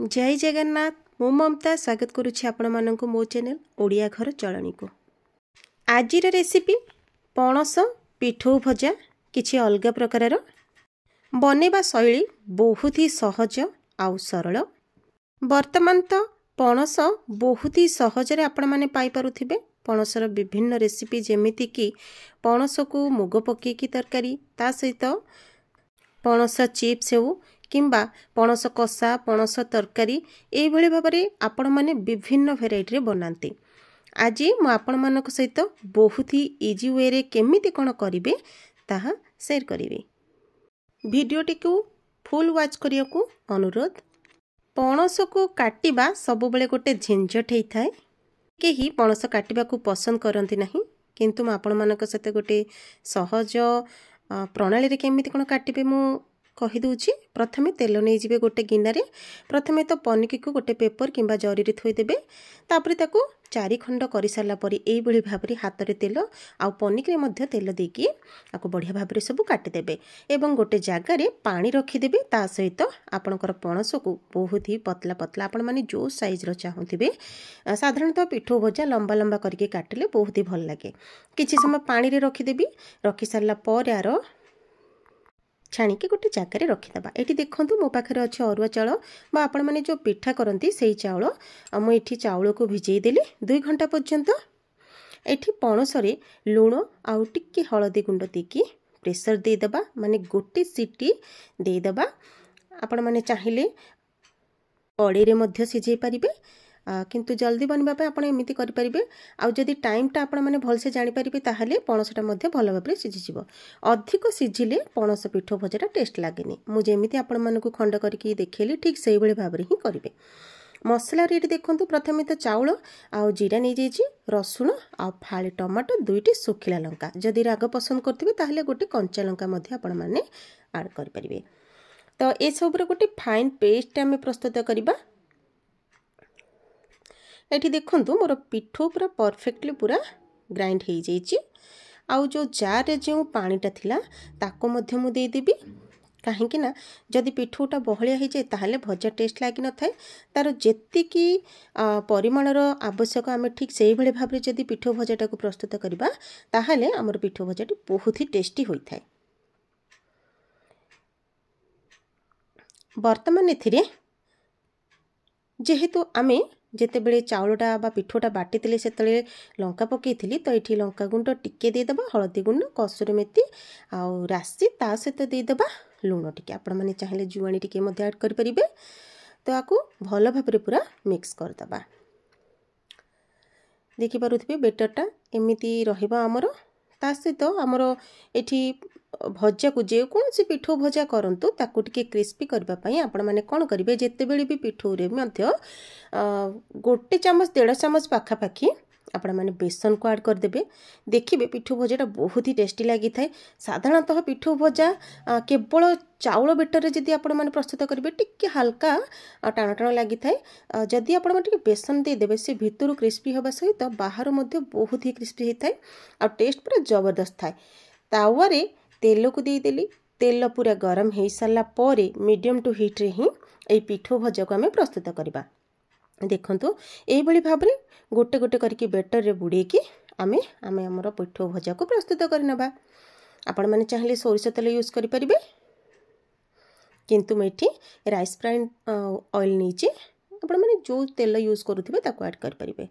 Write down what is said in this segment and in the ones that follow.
जय जगन्नाथ मु ममता स्वागत करुछि आपण माननकु मो चैनल ओडिया घर चलनी को। आजिर रेसिपी पणस पिठौ भजा किछि अलग प्रकारर बनेबा शैली बहुत ही सहज आउ सरल। वर्तमान तो पणस बहुत ही सहजरे आपण माने पाई पारुथिबे। पणसर विभिन्न रेसिपी जेमिति कि पणस को मुग पकेकी तरकारी ता सहित पणस चिप्स हो किंबा पणस कषा पणस तरकारी एभली भाबरे आपण माने विभिन्न भेराइटी रे बनाते। आज मु आपण मानक सहित बहुत ही इजी वे रे केमिति कोन करिवे ताहा शेयर करिवे। वीडियोटी को फुल वाच करिया को अनुरोध। पणस को काटिबा सब बेले गोटे झंझट हेई थाए। केही पणस काटिबा को पसंद करंती नाही, किंतु मु आपण मानक सहित गोटे सहज प्रणाली रे केमिति कोन काटिबे मु कहि दूची। प्रथमे तेल नहीं जिबे गोटे गिनारे। प्रथमे तो पनिकी को गोटे पेपर किंबा जरी रे थोई देबे। तापरे ताको 4 खंड करि सारला परी एई बळी भाबरे हाथ रे तेल आ पनिकी रे मध्य तेल देकी आको बढ़िया भाबरे सब काटि देबे एवं गोटे जागा रे पानी रखि देबे। ता सहित आपनकर पणस को बहुत ही पतला पतला आपण माने जो साइज रो चाहुथिबे। साधारणतः पिठो भजा लंबा लंबा करके काटिले बहुत ही भल लागे। किछि समय पानी रे रखि देबी। रखि सारला पर आरो छाणी के गोटे जगार रखिदा। ये देखूँ मो पाखे अच्छे अरुआ चाउल बा आपण मैंने जो पिठा करती से चाउल मुझे चाउल को भिजई देली 2 घंटा पर्यंत। एठी पणसरे लुण आउ टिके हलदी गुंड देकी प्रेसर देदेबा, माने गोटे सीटी देदेबा। आपण माने चाहिए कड़े रे मध्य सिझे पारिबे, किंतु जल्दी बनवाई आप एमती करेंगे। आउ जदि टाइमटा आपण मैंने भलसे जानीपारे ताहले पणसटा भल भाव में सिझीज। अधिक सिझिले पणस पिठो भजाटा टेस्ट लागेनी। मुझे आपण मानक खंड करके देखेली ठीक से भाव में ही करेंगे। मसला रेट देखूँ प्रथम तो चाउल आउ जीरा नहीं जाइए, रसुण आ फाळे टमाटो 2टी सुखिला लंका। जदि राग पसंद करते ताहले गोटे कंचा लंका आपण मैंने आड करेंगे। तो ये सब गोटे फाइन पेस्ट आम प्रस्तुत करवा। ये देखूँ मोर पिठो पूरा परफेक्टली पूरा ग्राइंड हो जाइए। आउ जो जार रे जो पानीटा थिला ताको मध्य मु दे देबी। काहेकि ना जदि पिठोटा बहलिया हो जाए ताहले भजा टेस्ट लगी न थाए। तार जेतिकी परिमाणर आवश्यक आम ठीक से ही भाव में जदि पिठो भजाटा को प्रस्तुत करबा ताहले हमर पिठो भजाटी बहुत ही टेस्टी होई थाए। वर्तमान एथिरे जेहेतु आमे जेतेबेले चाउलटा बा पिठोटा बाटी से लंका पकईली, तो ये लंका गुंड टिके देदेबा, हलदी गुंड कसुरी मेथी आउ राशि ता सहित देदेबा लुण टिके। आपण मैंने चाहिए जुआणी टिके मध्य ऐड करेंगे। तो आपको भल भाव में पूरा मिक्स करदबा। देखिपे बेटरटा एमती रमर। ता सहित आमर एठी भजा को जेकोसी पिठो भजा करंतु ताकू टिके क्रिस्पी करबा आपण माने कोन करिवे। जेतेबेले भी पिठो रे मध्य गोटे चामच 1.5 चामच पाखापाखी आपण माने बेसन को ऐड कर देबे। देखिबे पिठो भजाटा बहुत ही टेस्टी लगी थाए। साधारणतः पिठो भजा केवल चाउल बेटर जदि आपण माने प्रस्तुत करिवे टिके हल्का टाण टाण लगी थाए। जदि आपण माने टिके बेसन दे देबे से भितरु क्रिस्पी होबा सहित बाहर मध्य बहुत ही क्रिस्पी होई थाए आ टेस्ट पूरा जबरदस्त थाए। तावा रे तेल को दे देली। तेल पूरा गरम हो सारा पर मीडियम टू हिट रे ही ए पिठो भजा को आम प्रस्तुत करवा। देखु ये भाव में गोटे गोटे करके बेटर रे बुड़ेकी आमे आमे हमर पिठो भजा को प्रस्तुत करनबा। आपण माने चाहिए सोरिष तेल यूज करि परिबे, किंतु मेठी राइस ब्राइन ऑयल नीचे आपण माने जो तेल यूज करूथिबे ताको ऐड कर परिबे।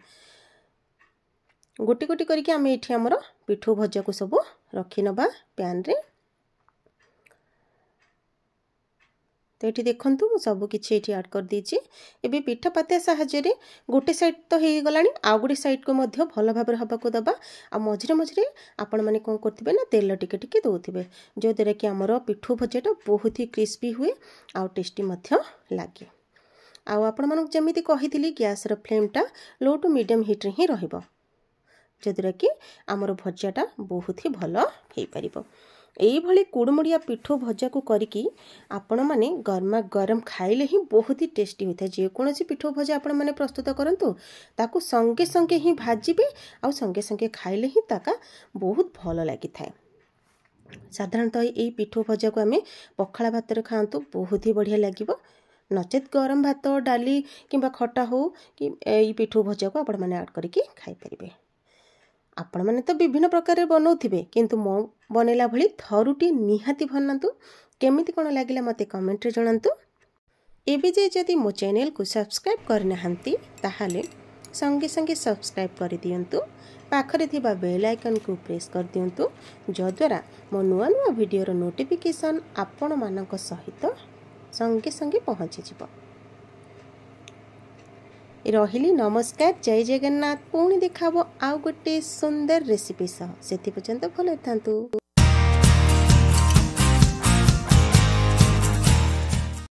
गोटे गोटे करके आमे एठी हमर पिठो भजा को सब रखी नबा पैन रे। तो ये देखूँ मुझे सबकि ये ऐड कर देछि। एबे पिठा पातिया साहाय्य गोटे साइड तो हो गलानी, आउ गोटे साइड को मध्य भल भाव हवा को दबा। आ मझे मझे आपण मैंने कौन करते ना तेल टिके टिके दौथे, जो द्वारा कि आमर पिठो भजाटा बहुत ही क्रिस्पी हुए आउ टेस्टी लगे। आपण मानक जमी कही गैस फ्लेमटा लो टू मीडियम हिट रे ही रहिबो, जो द्वारा कि आमर भजाटा बहुत ही भल हो पार। यही कुड़मुड़िया पिठो भजा को करके आपण माने गरमा गरम खाइले ही बहुत ही टेस्टी होता है। जेकोसी पिठो भजा आपण माने प्रस्तुत करंतु ताकू संगे संगे ही भाजीबे आ संगे संगे खाइले ही ताका बहुत भल लगी थाए। साधारणतः यही पिठो भजा को आम पखाला भात खाआंतु बहुत ही बढ़िया लगिबो। नचेत गरम भात डाली किंबा खटा हो कि यही पिठू भजा को आपण मैंने ऐड करके खाई परिबे। आपण मैंने तो विभिन्न प्रकार बनाउथिबे किंतु मो बनैला भली थरुटी निहाती भन्नतु केमिति कोन लागिला मते कमेंट रे जणांतु। एबे जे जदि मो चैनल को सब्सक्राइब करना हंती ताहाले संगे संगे सब्सक्राइब कर दियंतु, पाखरे थिबा बेल आइकन को प्रेस कर दियंतु, जद्वारा मो नुआ नुआ वीडियो रो नोटिफिकेशन आपण मानक सहित संगे संगे पहुँची जिवो। रहिली नमस्कार, जय जगन्नाथ। पुणी देखाबो आउ गोटे सुंदर रेसिपी सह। सेति पर्यंत भले थांतु।